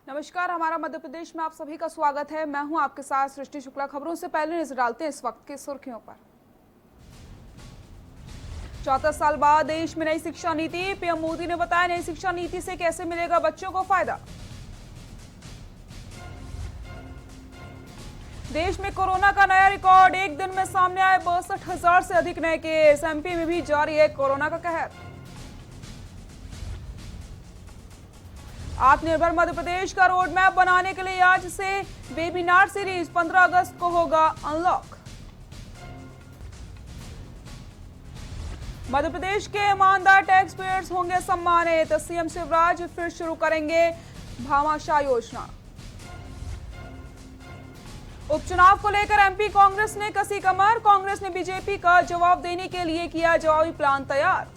नमस्कार, हमारा मध्य प्रदेश में आप सभी का स्वागत है। मैं हूं आपके साथ सृष्टि शुक्ला। खबरों से पहले नजर डालते हैं इस वक्त की सुर्खियों पर। 34 साल बाद देश में नई शिक्षा नीति। पीएम मोदी ने बताया नई शिक्षा नीति से कैसे मिलेगा बच्चों को फायदा। देश में कोरोना का नया रिकॉर्ड, एक दिन में सामने आए 62,000 से अधिक नए केस। एमपी में भी जारी है कोरोना का कहर। आत्मनिर्भर मध्य प्रदेश का रोड मैप बनाने के लिए आज से वेबिनार सीरीज, 15 अगस्त को होगा अनलॉक। मध्य प्रदेश के ईमानदार टैक्स पेयर्स होंगे सम्मानित। सीएम शिवराज फिर शुरू करेंगे भामाशाह योजना। उपचुनाव को लेकर एमपी कांग्रेस ने कसी कमर। कांग्रेस ने बीजेपी का जवाब देने के लिए किया जवाबी प्लान तैयार।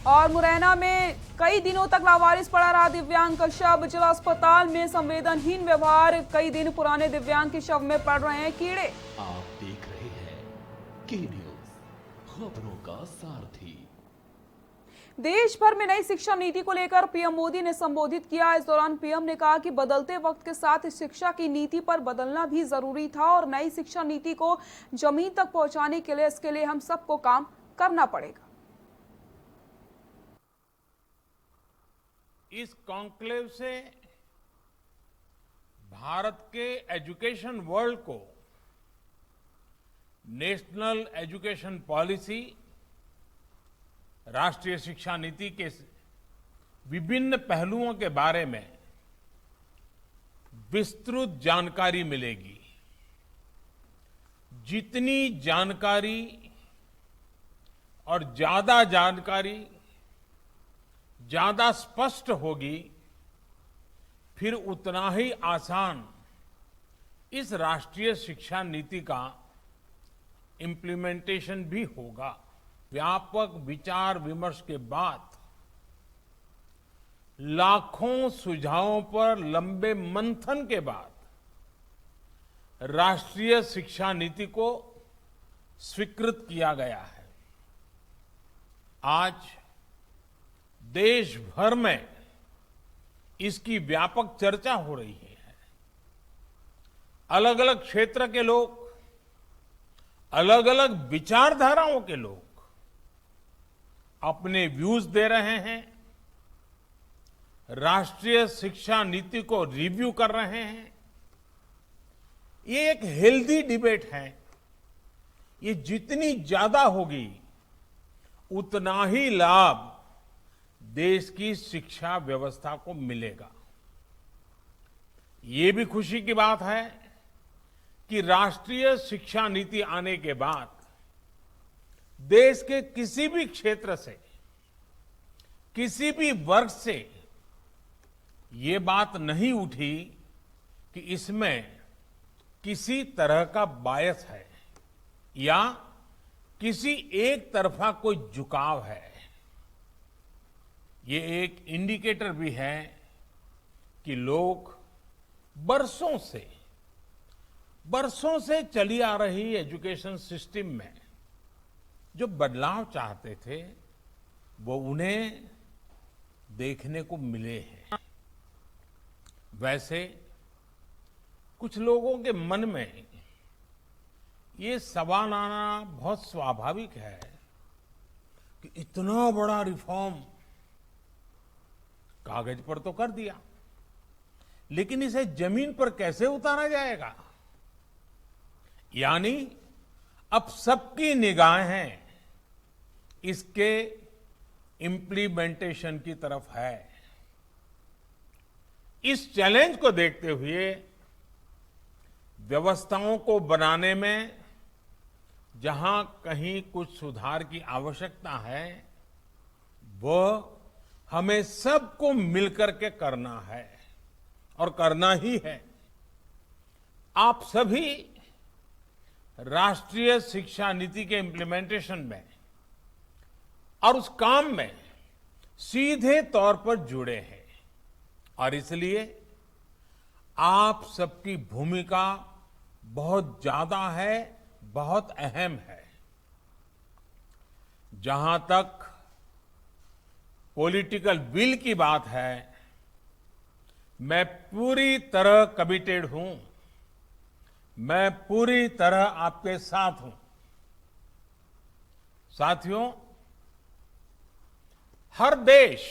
और मुरैना में कई दिनों तक लावारिस पड़ा रहा दिव्यांग का शव। जिला अस्पताल में संवेदनहीन व्यवहार, कई दिन पुराने दिव्यांग के शव में पड़ रहे हैं कीड़े। आप देख रहे हैं के न्यूज, खबरों का सारथी। देश भर में नई शिक्षा नीति को लेकर पीएम मोदी ने संबोधित किया। इस दौरान पीएम ने कहा कि बदलते वक्त के साथ इस शिक्षा की नीति पर बदलना भी जरूरी था और नई शिक्षा नीति को जमीन तक पहुंचाने के लिए इसके लिए हम सबको काम करना पड़ेगा। इस कॉन्क्लेव से भारत के एजुकेशन वर्ल्ड को नेशनल एजुकेशन पॉलिसी, राष्ट्रीय शिक्षा नीति के विभिन्न पहलुओं के बारे में विस्तृत जानकारी मिलेगी। जितनी जानकारी और ज्यादा जानकारी ज्यादा स्पष्ट होगी, फिर उतना ही आसान इस राष्ट्रीय शिक्षा नीति का इम्प्लीमेंटेशन भी होगा। व्यापक विचार विमर्श के बाद लाखों सुझावों पर लंबे मंथन के बाद राष्ट्रीय शिक्षा नीति को स्वीकृत किया गया है। आज देश भर में इसकी व्यापक चर्चा हो रही है। अलग अलग क्षेत्र के लोग, अलग अलग विचारधाराओं के लोग अपने व्यूज दे रहे हैं, राष्ट्रीय शिक्षा नीति को रिव्यू कर रहे हैं। ये एक हेल्दी डिबेट है। ये जितनी ज्यादा होगी उतना ही लाभ देश की शिक्षा व्यवस्था को मिलेगा। ये भी खुशी की बात है कि राष्ट्रीय शिक्षा नीति आने के बाद देश के किसी भी क्षेत्र से, किसी भी वर्ग से ये बात नहीं उठी कि इसमें किसी तरह का बायस है या किसी एक तरफा कोई झुकाव है। ये एक इंडिकेटर भी है कि लोग बरसों से चली आ रही एजुकेशन सिस्टम में जो बदलाव चाहते थे वो उन्हें देखने को मिले हैं। वैसे कुछ लोगों के मन में ये सवाल आना बहुत स्वाभाविक है कि इतना बड़ा रिफॉर्म कागज पर तो कर दिया, लेकिन इसे जमीन पर कैसे उतारा जाएगा। यानी अब सबकी निगाहें इसके इम्प्लीमेंटेशन की तरफ है। इस चैलेंज को देखते हुए व्यवस्थाओं को बनाने में जहां कहीं कुछ सुधार की आवश्यकता है, वह हमें सबको मिलकर के करना है और करना ही है। आप सभी राष्ट्रीय शिक्षा नीति के इम्प्लीमेंटेशन में और उस काम में सीधे तौर पर जुड़े हैं और इसलिए आप सबकी भूमिका बहुत ज्यादा है, बहुत अहम है। जहां तक पॉलिटिकल विल की बात है, मैं पूरी तरह कमिटेड हूं, मैं पूरी तरह आपके साथ हूं। साथियों, हर देश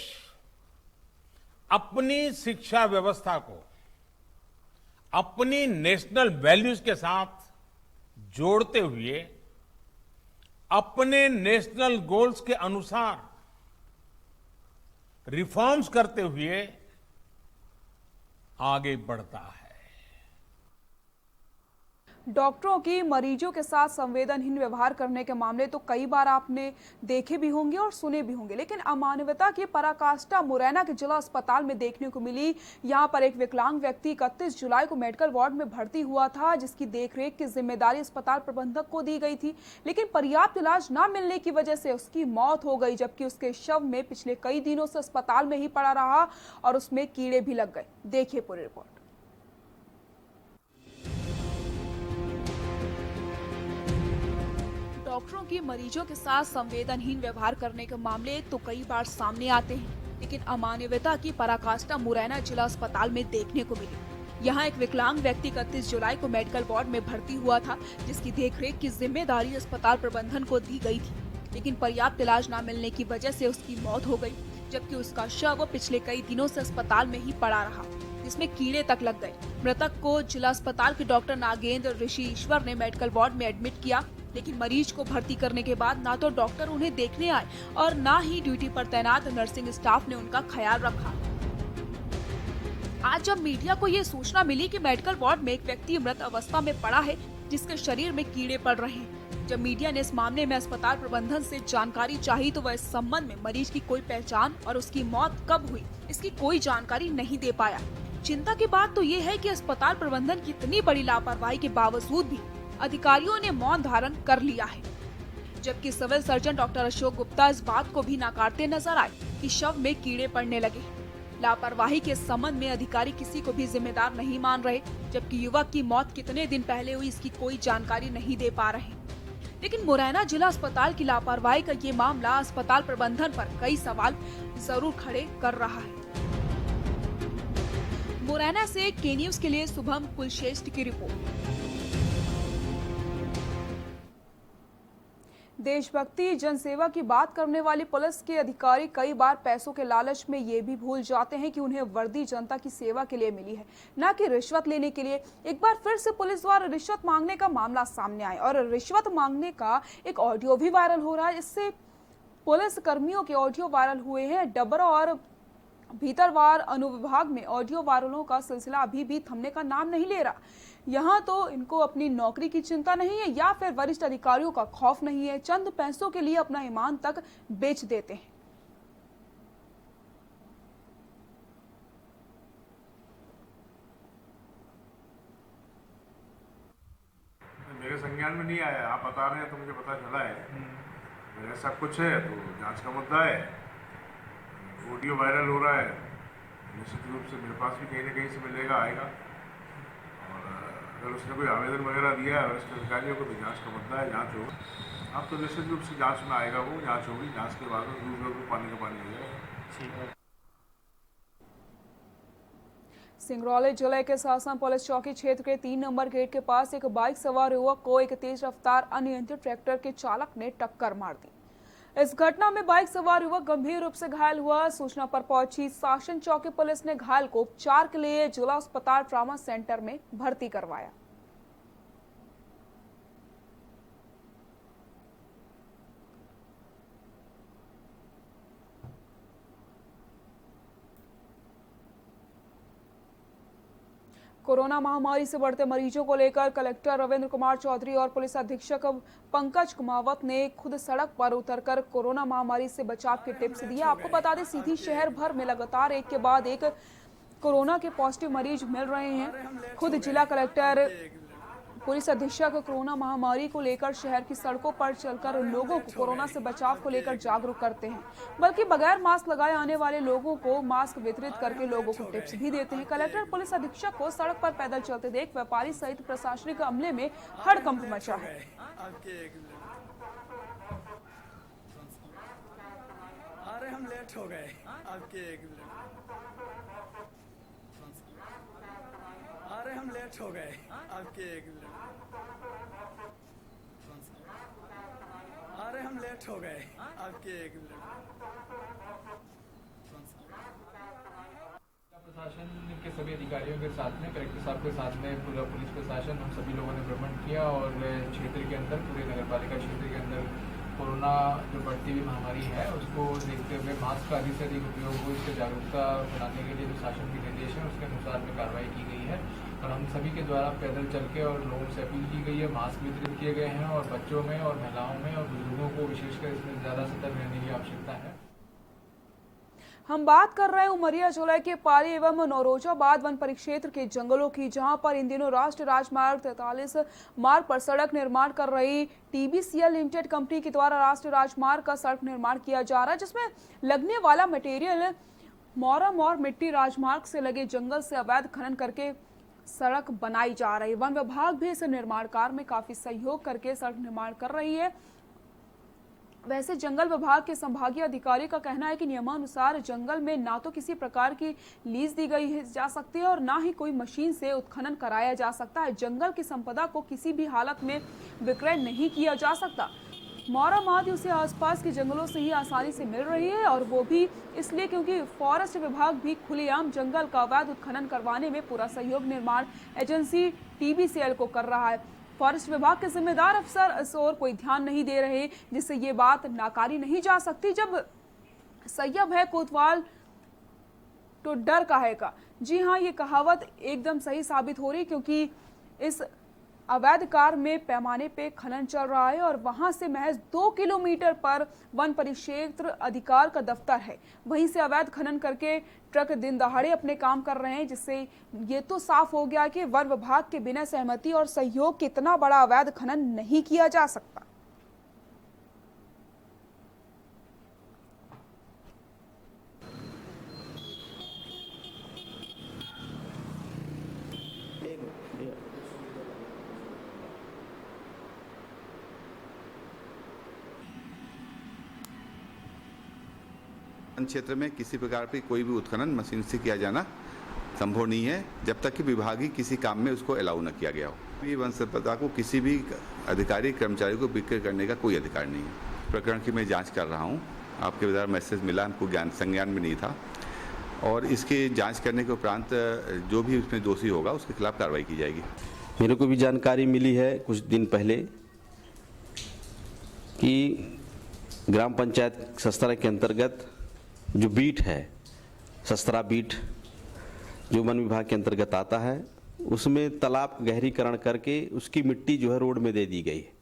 अपनी शिक्षा व्यवस्था को अपनी नेशनल वैल्यूज के साथ जोड़ते हुए अपने नेशनल गोल्स के अनुसार रिफॉर्म्स करते हुए आगे बढ़ता है। डॉक्टरों की मरीजों के साथ संवेदनहीन व्यवहार करने के मामले तो कई बार आपने देखे भी होंगे और सुने भी होंगे, लेकिन अमानवीयता की पराकाष्ठा मुरैना के जिला अस्पताल में देखने को मिली। यहां पर एक विकलांग व्यक्ति 31 जुलाई को मेडिकल वार्ड में भर्ती हुआ था, जिसकी देखरेख की जिम्मेदारी अस्पताल प्रबंधक को दी गई थी, लेकिन पर्याप्त इलाज न मिलने की वजह से उसकी मौत हो गई, जबकि उसके शव में पिछले कई दिनों से अस्पताल में ही पड़ा रहा और उसमें कीड़े भी लग गए। देखिए पूरी रिपोर्ट। डॉक्टरों की मरीजों के साथ संवेदनहीन व्यवहार करने के मामले तो कई बार सामने आते हैं, लेकिन अमानवीयता की पराकाष्ठा मुरैना जिला अस्पताल में देखने को मिली। यहाँ एक विकलांग व्यक्ति 31 जुलाई को मेडिकल वार्ड में भर्ती हुआ था, जिसकी देखरेख की जिम्मेदारी अस्पताल प्रबंधन को दी गई थी, लेकिन पर्याप्त इलाज न मिलने की वजह से उसकी मौत हो गई, जबकि उसका शव पिछले कई दिनों से अस्पताल में ही पड़ा रहा, जिसमें कीड़े तक लग गए। मृतक को जिला अस्पताल के डॉक्टर नागेंद्र ऋषि ईश्वर ने मेडिकल वार्ड में एडमिट किया, लेकिन मरीज को भर्ती करने के बाद ना तो डॉक्टर उन्हें देखने आए और ना ही ड्यूटी पर तैनात नर्सिंग स्टाफ ने उनका ख्याल रखा। आज जब मीडिया को ये सूचना मिली कि मेडिकल वार्ड में एक व्यक्ति मृत अवस्था में पड़ा है, जिसके शरीर में कीड़े पड़ रहे हैं, जब मीडिया ने इस मामले में अस्पताल प्रबंधन से जानकारी चाही तो वह इस संबंध में मरीज की कोई पहचान और उसकी मौत कब हुई इसकी कोई जानकारी नहीं दे पाया। चिंता की बात तो ये है कि अस्पताल प्रबंधन की इतनी बड़ी लापरवाही के बावजूद भी अधिकारियों ने मौन धारण कर लिया है, जबकि civil surgeon doctor Ashok Gupta इस बात को भी नकारते नजर आए कि शव में कीड़े पड़ने लगे। लापरवाही के संबंध में अधिकारी किसी को भी जिम्मेदार नहीं मान रहे, जबकि युवक की मौत कितने दिन पहले हुई इसकी कोई जानकारी नहीं दे पा रहे। लेकिन मुरैना जिला अस्पताल की लापरवाही का ये मामला अस्पताल प्रबंधन पर कई सवाल जरूर खड़े कर रहा है। मुरैना से के न्यूज के लिए शुभम कुलश्रेष्ठ की रिपोर्ट। देशभक्ति जनसेवा की बात करने वाली पुलिस के अधिकारी कई बार पैसों के लालच में ये भी भूल जाते हैं कि उन्हें वर्दी जनता की सेवा के लिए मिली है, न कि रिश्वत लेने के लिए। एक बार फिर से पुलिस द्वारा रिश्वत मांगने का मामला सामने आया और रिश्वत मांगने का एक ऑडियो भी वायरल हो रहा है। इससे पुलिस कर्मियों के ऑडियो वायरल हुए हैं। डबरा और भीतरवार अनुविभाग में ऑडियो वायरलों का सिलसिला अभी भी थमने का नाम नहीं ले रहा। यहाँ तो इनको अपनी नौकरी की चिंता नहीं है या फिर वरिष्ठ अधिकारियों का खौफ नहीं है, चंद पैसों के लिए अपना ईमान तक बेच देते हैं। मेरे संज्ञान में नहीं आया, आप बता रहे हैं तो मुझे पता चला है। अगर ऐसा कुछ है तो जांच का मुद्दा है। ऑडियो वायरल हो रहा है, निश्चित रूप से मेरे पास भी कहीं ना कहीं से मिलेगा, आएगा। और अगर उसने कोई आवेदन वगैरह दिया है वरिष्ठ अधिकारियों को तो जांच का मुद्दा है, जांच होगा। अब तो निश्चित रूप से जांच में आएगा, वो जांच होगी, जांच के बाद में पानी का पानी हो जाएगा। सिंगरौली जिले के सासन पुलिस चौकी क्षेत्र के 3 नंबर गेट के पास एक बाइक सवार युवक को एक तेज रफ्तार अनियंत्रित ट्रैक्टर के चालक ने टक्कर मार दी। इस घटना में बाइक सवार युवक गंभीर रूप से घायल हुआ। सूचना पर पहुंची शासन चौकी पुलिस ने घायल को उपचार के लिए जिला अस्पताल ट्रॉमा सेंटर में भर्ती करवाया। कोरोना महामारी से बढ़ते मरीजों को लेकर कलेक्टर रविंद्र कुमार चौधरी और पुलिस अधीक्षक पंकज कुमावत ने खुद सड़क पर उतरकर कोरोना महामारी से बचाव के टिप्स दिए। आपको बता दें, सीधी शहर भर में लगातार एक के बाद एक कोरोना के पॉजिटिव मरीज मिल रहे हैं। खुद जिला कलेक्टर पुलिस अधीक्षक कोरोना महामारी को लेकर शहर की सड़कों पर चलकर लोगों को कोरोना से बचाव को लेकर जागरूक करते हैं, बल्कि बगैर मास्क लगाए आने वाले लोगों को मास्क वितरित करके लोगों को टिप्स भी देते हैं। कलेक्टर पुलिस अधीक्षक को सड़क पर पैदल चलते देख व्यापारी सहित प्रशासनिक अमले में हड़कंप मचा है। अरे हम लेट हो गए आपके एक मिनट। अरे हम लेट हो गए आपके एक मिनट। अरे हम लेट हो गए आपके एक मिनट। प्रशासन के सभी अधिकारियों के साथ में, कलेक्टर साहब के साथ में, पूरा पुलिस प्रशासन, हम सभी लोगों ने भ्रमण किया और क्षेत्र के अंदर, पूरे नगरपालिका क्षेत्र के अंदर कोरोना जो बढ़ती हुई महामारी है उसको देखते हुए मास्क का अधिक से अधिक उपयोग हो, इससे जागरूकता बढ़ाने के लिए जो शासन के निर्देश हैं उसके अनुसार में कार्रवाई की गई है। और हम सभी के द्वारा पैदल चल के और लोगों से अपील की गई है, मास्क वितरित किए गए हैं और बच्चों में और महिलाओं में और बुजुर्गों को विशेषकर इसमें ज़्यादा सतर्क रहने की आवश्यकता है। हम बात कर रहे हैं उमरिया जिले के पाली एवं नौरोजाबाद वन परिक्षेत्र के जंगलों की, जहां पर इन दिनों राष्ट्रीय राजमार्ग 43 मार्ग पर सड़क निर्माण कर रही TBCL लिमिटेड कंपनी के द्वारा राष्ट्रीय राजमार्ग का सड़क निर्माण किया जा रहा है, जिसमें लगने वाला मटेरियल मोरम और मिट्टी राजमार्ग से लगे जंगल से अवैध खनन करके सड़क बनाई जा रही है। वन विभाग भी इस निर्माण कार्य में काफी सहयोग करके सड़क निर्माण कर रही है। वैसे जंगल विभाग के संभागीय अधिकारी का कहना है कि नियमानुसार जंगल में ना तो किसी प्रकार की लीज दी गई जा सकती है और ना ही कोई मशीन से उत्खनन कराया जा सकता है। जंगल की संपदा को किसी भी हालत में विक्रय नहीं किया जा सकता। मोरम आदि उसे आसपास के जंगलों से ही आसानी से मिल रही है और वो भी इसलिए क्योंकि फॉरेस्ट विभाग भी खुलेआम जंगल का अवैध उत्खनन करवाने में पूरा सहयोग निर्माण एजेंसी TBCL को कर रहा है। फॉरेस्ट विभाग के जिम्मेदार अफसर इस ओर कोई ध्यान नहीं दे रहे, जिससे ये बात नाकारी नहीं जा सकती। जब सैयब है कोतवाल तो डर काहे का। जी हाँ, ये कहावत एकदम सही साबित हो रही, क्योंकि इस अवैध कार्य में पैमाने पे खनन चल रहा है और वहां से महज 2 किलोमीटर पर वन परिक्षेत्र अधिकार का दफ्तर है। वहीं से अवैध खनन करके ट्रक दिन दहाड़े अपने काम कर रहे हैं, जिससे ये तो साफ हो गया कि वन विभाग के बिना सहमति और सहयोग के इतना बड़ा अवैध खनन नहीं किया जा सकता। वन क्षेत्र में किसी प्रकार की कोई भी उत्खनन मशीन से किया जाना संभव नहीं है जब तक कि विभागीय किसी काम में उसको अलाउ न किया गया हो। ये वन संपदा को किसी भी अधिकारी कर्मचारी को विक्रय करने का कोई अधिकार नहीं है। प्रकरण की मैं जांच कर रहा हूं। आपके द्वारा मैसेज मिला, हमको संज्ञान में नहीं था और इसकी जांच करने के उपरांत जो भी उसमें दोषी होगा उसके खिलाफ कार्रवाई की जाएगी। मेरे को भी जानकारी मिली है कुछ दिन पहले कि ग्राम पंचायत सस्तरा के अंतर्गत जो बीट है, सस्तरा बीट जो वन विभाग के अंतर्गत आता है, उसमें तालाब गहरीकरण करके उसकी मिट्टी जो है रोड में दे दी गई है,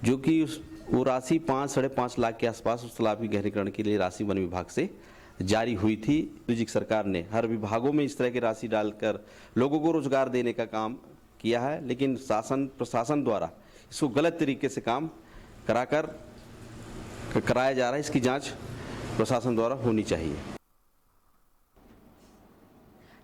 जो कि वो राशि 5-5.5 लाख के आसपास उस तालाब की गहरीकरण के लिए राशि वन विभाग से जारी हुई थी। निजी सरकार ने हर विभागों में इस तरह की राशि डालकर लोगों को रोजगार देने का काम किया है, लेकिन प्रशासन द्वारा इसको गलत तरीके से काम कराया जा रहा है। इसकी जांच प्रशासन द्वारा होनी चाहिए।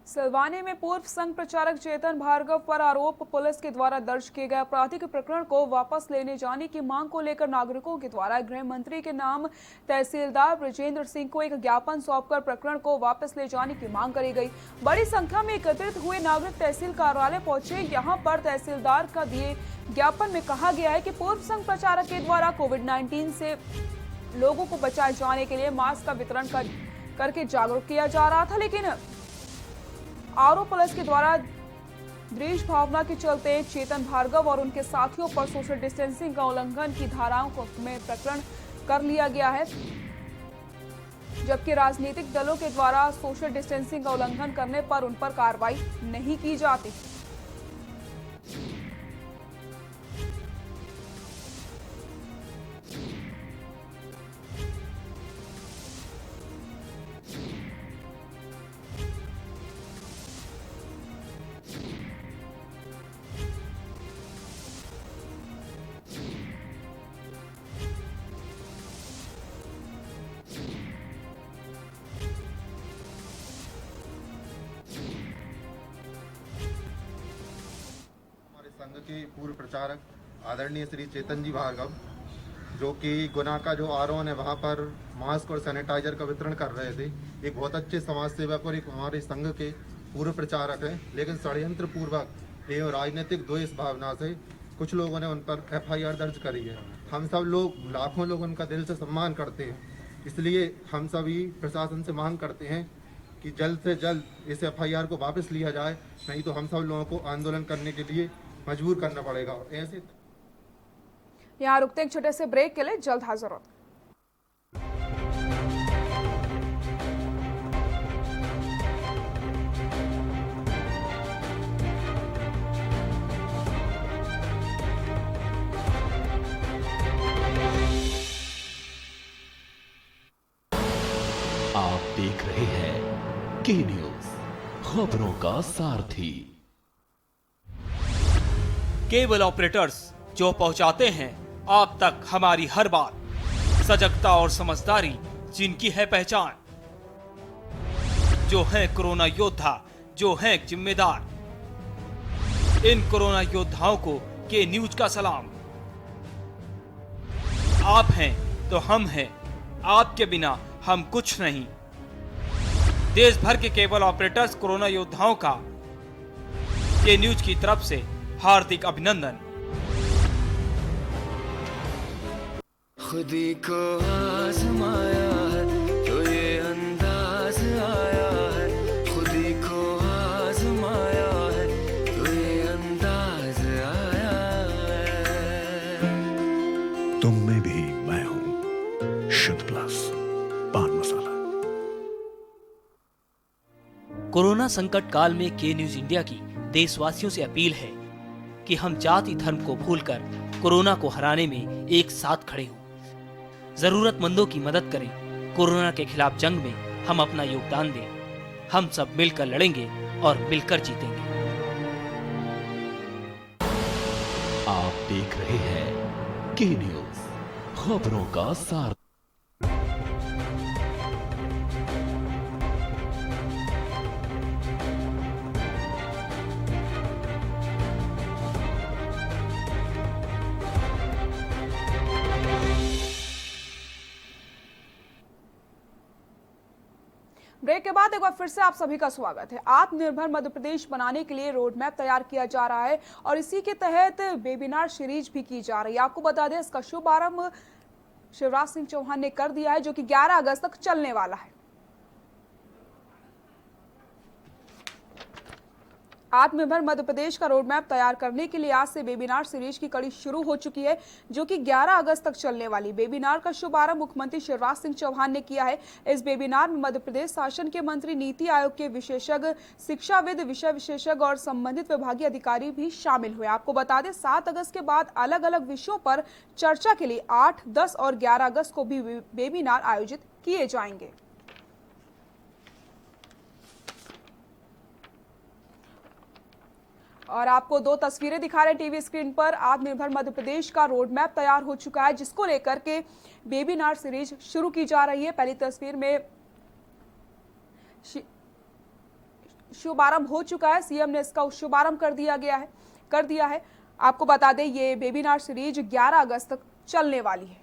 सिलवानी में पूर्व संघ प्रचारक चेतन भार्गव पर आरोप पुलिस के द्वारा दर्ज किए गए आपराधिक प्रकरण को वापस लेने जाने की मांग को लेकर नागरिकों के द्वारा गृह मंत्री के नाम तहसीलदार ब्रजेंद्र सिंह को एक ज्ञापन सौंपकर प्रकरण को वापस ले जाने की मांग करी गई। बड़ी संख्या में एकत्रित हुए नागरिक तहसील कार्यालय पहुंचे। यहाँ पर तहसीलदार का दिए ज्ञापन में कहा गया है कि पूर्व संघ प्रचारक के द्वारा कोविड-19 से लोगों को बचाए जाने के लिए मास्क का वितरण करके जागरूक किया जा रहा था, लेकिन आरोप पुलिस के द्वारा द्वेष भावना के चलते चेतन भार्गव और उनके साथियों पर सोशल डिस्टेंसिंग का उल्लंघन की धाराओं को में प्रकरण कर लिया गया है, जबकि राजनीतिक दलों के द्वारा सोशल डिस्टेंसिंग का उल्लंघन करने पर उन पर कार्रवाई नहीं की जाती। संघ के पूर्व प्रचारक आदरणीय श्री चेतन जी भार्गव, जो कि गुना का जो आरोन है वहाँ पर मास्क और सैनिटाइजर का वितरण कर रहे थे। एक बहुत अच्छे समाज सेवक और एक हमारे संघ के पूर्व प्रचारक हैं, लेकिन षड्यंत्र पूर्वक एवं राजनीतिक द्वेष भावना से कुछ लोगों ने उन पर FIR दर्ज करी है। हम सब लोग लाखों लोग उनका दिल से सम्मान करते हैं, इसलिए हम सभी प्रशासन से मांग करते हैं कि जल्द से जल्द इस FIR को वापस लिया जाए, नहीं तो हम सब लोगों को आंदोलन करने के लिए मजबूर करना पड़ेगा। ऐसे यहाँ रुकते हैं एक छोटे से ब्रेक के लिए, जल्द हाजिर होते हैं। आप देख रहे हैं के न्यूज, खबरों का सारथी। केबल ऑपरेटर्स जो पहुंचाते हैं आप तक हमारी हर बात, सजगता और समझदारी जिनकी है पहचान, जो है कोरोना योद्धा, जो है जिम्मेदार। इन कोरोना योद्धाओं को के न्यूज का सलाम। आप हैं तो हम हैं, आपके बिना हम कुछ नहीं। देश भर के केबल ऑपरेटर्स कोरोना योद्धाओं का के न्यूज की तरफ से हार्दिक अभिनंदन। खुदी को आजमाया है तो ये अंदाज आया है, खुदी को आजमाया है तो ये अंदाज आया है। तुम में भी मैं हूं, शुद्ध प्लस पान मसाला। कोरोना संकट काल में के न्यूज इंडिया की देशवासियों से अपील है कि हम जाति धर्म को भूलकर कोरोना को हराने में एक साथ खड़े हों, जरूरतमंदों की मदद करें। कोरोना के खिलाफ जंग में हम अपना योगदान दें। हम सब मिलकर लड़ेंगे और मिलकर जीतेंगे। आप देख रहे हैं के न्यूज, खबरों का सारथी। ब्रेक के बाद एक बार फिर से आप सभी का स्वागत है। आत्मनिर्भर मध्य प्रदेश बनाने के लिए रोड मैप तैयार किया जा रहा है और इसी के तहत वेबिनार सीरीज भी की जा रही है। आपको बता दें इसका शुभारंभ शिवराज सिंह चौहान ने कर दिया है, जो कि 11 अगस्त तक चलने वाला है। आत्मनिर्भर मध्य प्रदेश का रोड मैप तैयार करने के लिए आज से वेबिनार सीरीज की कड़ी शुरू हो चुकी है, जो कि 11 अगस्त तक चलने वाली। वेबिनार का शुभारंभ मुख्यमंत्री शिवराज सिंह चौहान ने किया है। इस वेबिनार में मध्य प्रदेश शासन के मंत्री, नीति आयोग के विशेषज्ञ, शिक्षाविद, विषय विशेषज्ञ और संबंधित विभागीय अधिकारी भी शामिल हुए। आपको बता दें 7 अगस्त के बाद अलग अलग विषयों पर चर्चा के लिए 8, 10 और 11 अगस्त को भी वेबिनार आयोजित किए जाएंगे। और आपको 2 तस्वीरें दिखा रहे टीवी स्क्रीन पर। आत्मनिर्भर मध्य प्रदेश का रोड मैप तैयार हो चुका है, जिसको लेकर के वेबिनार सीरीज शुरू की जा रही है। पहली तस्वीर में शुभारंभ हो चुका है, सीएम ने इसका शुभारंभ कर दिया है। आपको बता दें ये वेबिनार सीरीज 11 अगस्त तक चलने वाली है।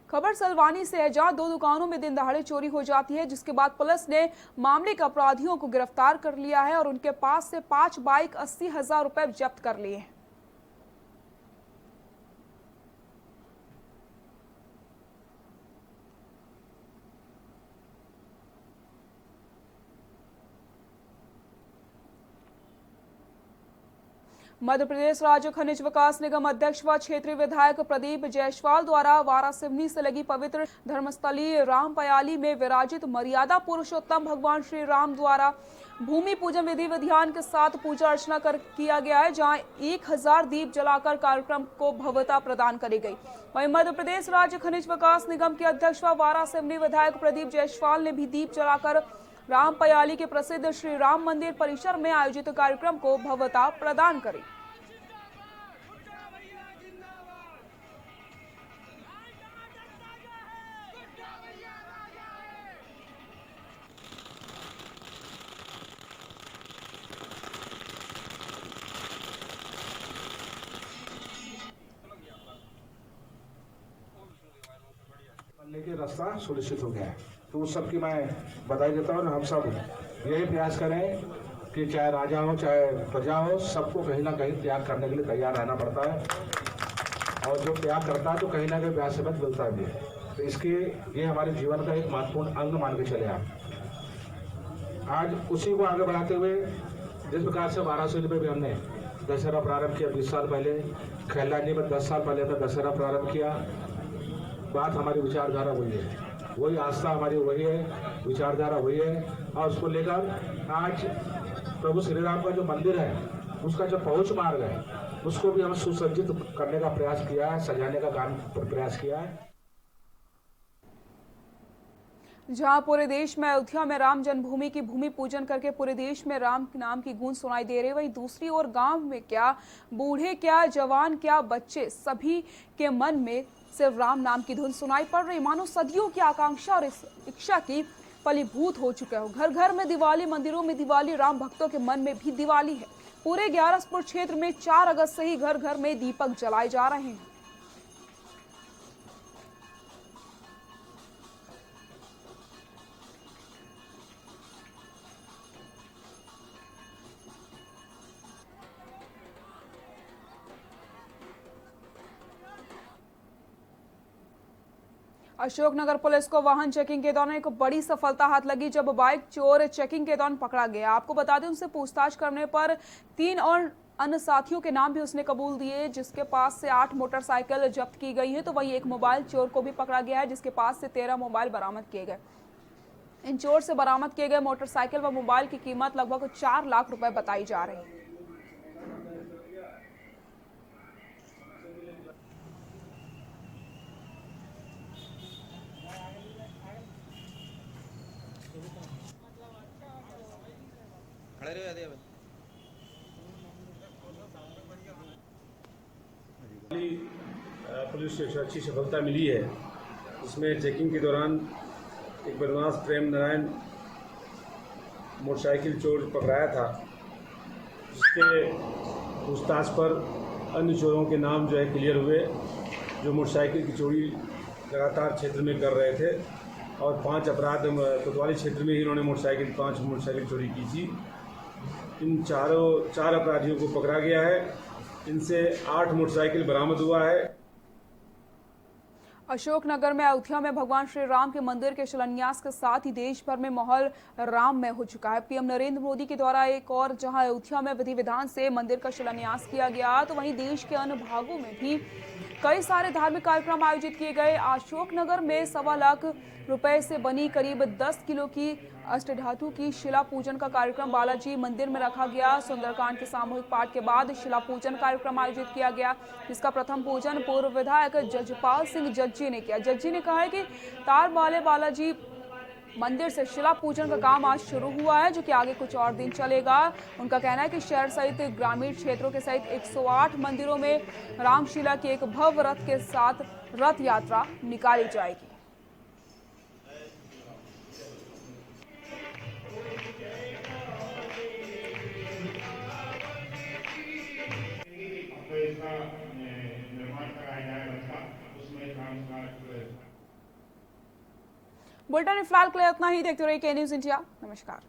खबर सलवानी से है, जहां 2 दुकानों में दिन दहाड़े चोरी हो जाती है, जिसके बाद पुलिस ने मामले के अपराधियों को गिरफ्तार कर लिया है और उनके पास से 5 बाइक 80,000 रुपए जब्त कर लिए हैं। मध्य प्रदेश राज्य खनिज विकास निगम अध्यक्ष व क्षेत्रीय विधायक प्रदीप जायसवाल द्वारा वारासिवनी से लगी पवित्र धर्मस्थली रामपयाली में विराजित मर्यादा पुरुषोत्तम भगवान श्री राम द्वारा भूमि पूजन विधि विधान के साथ पूजा अर्चना किया गया है, जहां 1000 दीप जलाकर कार्यक्रम को भव्यता प्रदान करी गई। वहीं मध्य प्रदेश राज्य खनिज विकास निगम के अध्यक्ष व वारासिवनी विधायक प्रदीप जायसवाल ने भी दीप जलाकर रामपयाली के प्रसिद्ध श्री राम मंदिर परिसर में आयोजित कार्यक्रम को भव्यता प्रदान करी। लेके रास्ता सुनिश्चित हो गया है। तो उस सब की मैं बधाई देता हूँ और हम सब यही प्रयास करें कि चाहे राजा हो चाहे प्रजा हो, सबको कहीं ना कहीं त्याग करने के लिए तैयार रहना पड़ता है और जो त्याग करता है तो कहीं ना कहीं ब्याज समेत मिलता भी है। तो इसके ये हमारे जीवन का एक महत्वपूर्ण अंग मान के चले आप। आज उसी को आगे बढ़ाते हुए जिस प्रकार से वाराणसी में भी हमने दशहरा प्रारंभ किया 20 साल पहले, खैलानी में 10 साल पहले हमने दशहरा प्रारंभ किया। बात हमारी विचारधारा वही है, वही आस्था हमारी वही है, विचारधारा वही है और उसको लेकर आज प्रभु श्री राम का जो मंदिर है उसका जो पहुंच मार्ग है उसको भी हम सुसज्जित करने का प्रयास किया है, सजाने का काम प्रयास किया है। जहां पूरे देश में अयोध्या में राम जन्मभूमि की भूमि पूजन करके पूरे देश में राम नाम की गूंज सुनाई दे रही, वहीं दूसरी ओर गांव में क्या बूढ़े क्या जवान क्या बच्चे सभी के मन में सिर्फ राम नाम की धुन सुनाई पड़ रही, मानो सदियों की आकांक्षा और इच्छा की फलीभूत हो चुका हो। घर घर में दिवाली, मंदिरों में दिवाली, राम भक्तों के मन में भी दिवाली है। पूरे ग्यारसपुर क्षेत्र में 4 अगस्त से ही घर घर में दीपक जलाए जा रहे हैं। अशोकनगर पुलिस को वाहन चेकिंग के दौरान एक बड़ी सफलता हाथ लगी जब बाइक चोर चेकिंग के दौरान पकड़ा गया। आपको बता दें, उनसे पूछताछ करने पर 3 और अन्य साथियों के नाम भी उसने कबूल दिए, जिसके पास से 8 मोटरसाइकिल जब्त की गई है। तो वहीं एक मोबाइल चोर को भी पकड़ा गया है, जिसके पास से 13 मोबाइल बरामद किए गए। इन चोर से बरामद किए गए मोटरसाइकिल व मोबाइल की कीमत लगभग 4 लाख रुपए बताई जा रही है। पुलिस से अच्छी सफलता मिली है। इसमें चेकिंग के दौरान एक बदमाश प्रेम नारायण मोटरसाइकिल चोर पकड़ाया था, जिसके पूछताछ पर अन्य चोरों के नाम जो है क्लियर हुए, जो मोटरसाइकिल की चोरी लगातार क्षेत्र में कर रहे थे और 5 अपराध कोतवाली क्षेत्र में ही इन्होंने 5 मोटरसाइकिल चोरी की थी। इन 4 अपराधियों को पकड़ा गया है। इनसे 8 मोटरसाइकिल बरामद हुआ है। अशोकनगर में अयोध्या में भगवान श्री राम के मंदिर के शिलान्यास के साथ ही देश भर में माहौल राममय हो चुका है। पीएम नरेंद्र मोदी के द्वारा एक और जहां अयोध्या में विधि विधान से मंदिर का शिलान्यास किया गया, तो वहीं देश के अन्य भागों में भी कई सारे धार्मिक कार्यक्रम आयोजित किए गए। अशोकनगर में 1.25 लाख रुपए से बनी करीब 10 किलो की अष्टधातु की शिला पूजन का कार्यक्रम बालाजी मंदिर में रखा गया। सुंदरकांड के सामूहिक पाठ के बाद शिला पूजन कार्यक्रम आयोजित किया गया, जिसका प्रथम पूजन पूर्व विधायक जजपाल सिंह जज्जी ने किया। जज्जी ने कहा है कि तारबाले बालाजी मंदिर से शिला पूजन का काम आज शुरू हुआ है, जो कि आगे कुछ और दिन चलेगा। उनका कहना है कि शहर सहित ग्रामीण क्षेत्रों के सहित 108 मंदिरों में रामशिला की एक भव्य रथ के साथ रथ यात्रा निकाली जाएगी। बुलेटिन फिलहाल के लिए इतना ही। देखते रहिए के न्यूज़ इंडिया। नमस्कार।